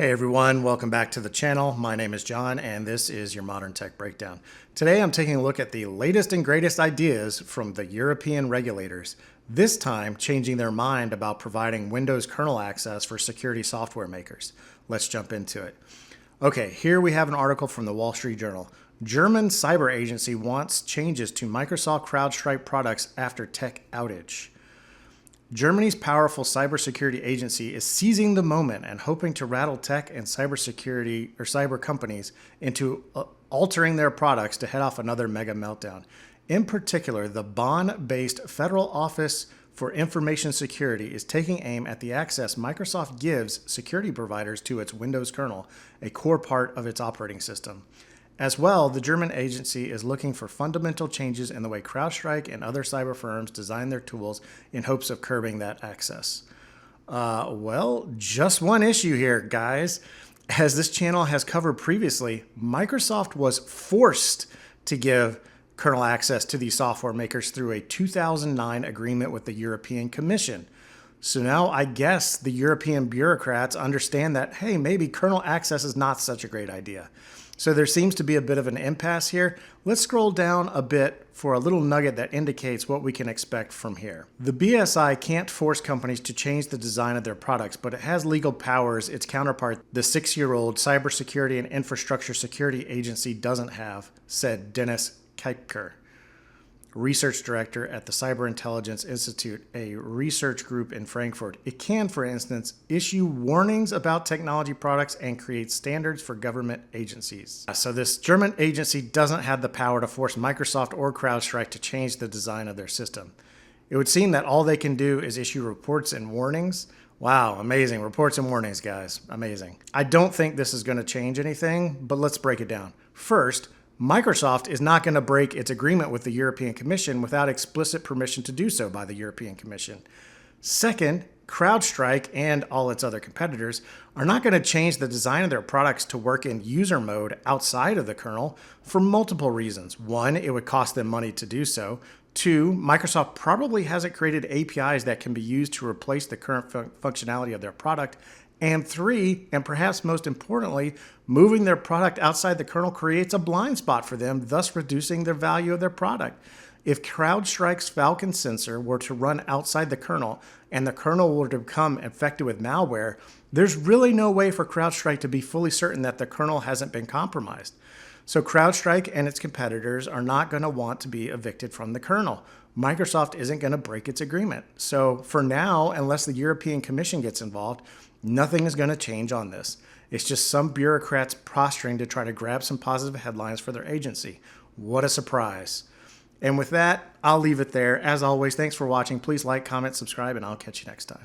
Hey everyone, welcome back to the channel. My name is John and this is your Modern Tech Breakdown. Today I'm taking a look at the latest and greatest ideas from the European regulators, this time changing their mind about providing Windows kernel access for security software makers. Let's jump into it. Okay, here we have an article from the Wall Street Journal. German cyber agency wants changes to Microsoft CrowdStrike products after tech outage. Germany's powerful cybersecurity agency is seizing the moment and hoping to rattle tech and cyber companies into altering their products to head off another mega meltdown. In particular, the Bonn-based Federal Office for Information Security is taking aim at the access Microsoft gives security providers to its Windows kernel, a core part of its operating system. As well, the German agency is looking for fundamental changes in the way CrowdStrike and other cyber firms design their tools in hopes of curbing that access. Well, just one issue here, guys. As this channel has covered previously, Microsoft was forced to give kernel access to these software makers through a 2009 agreement with the European Commission. So now I guess the European bureaucrats understand that, hey, maybe kernel access is not such a great idea. So there seems to be a bit of an impasse here. Let's scroll down a bit for a little nugget that indicates what we can expect from here. The BSI can't force companies to change the design of their products, but it has legal powers its counterpart, the 6-year-old Cybersecurity and Infrastructure Security Agency, doesn't have, said Dennis Kuipker, research director at the Cyber Intelligence Institute, a research group in Frankfurt. It can, for instance, issue warnings about technology products and create standards for government agencies. So this German agency doesn't have the power to force Microsoft or CrowdStrike to change the design of their system. It would seem that all they can do is issue reports and warnings. Wow, amazing. Reports and warnings, guys. Amazing. I don't think this is going to change anything, but let's break it down. First, Microsoft is not going to break its agreement with the European Commission without explicit permission to do so by the European Commission. Second, CrowdStrike and all its other competitors are not going to change the design of their products to work in user mode outside of the kernel for multiple reasons. One, it would cost them money to do so. Two, Microsoft probably hasn't created APIs that can be used to replace the current functionality of their product. And three, and perhaps most importantly, moving their product outside the kernel creates a blind spot for them, thus reducing the value of their product. If CrowdStrike's Falcon sensor were to run outside the kernel and the kernel were to become infected with malware, there's really no way for CrowdStrike to be fully certain that the kernel hasn't been compromised. So CrowdStrike and its competitors are not going to want to be evicted from the kernel. Microsoft isn't going to break its agreement. So for now, unless the European Commission gets involved, nothing is going to change on this. It's just some bureaucrats posturing to try to grab some positive headlines for their agency. What a surprise. And with that, I'll leave it there. As always, thanks for watching. Please like, comment, subscribe, and I'll catch you next time.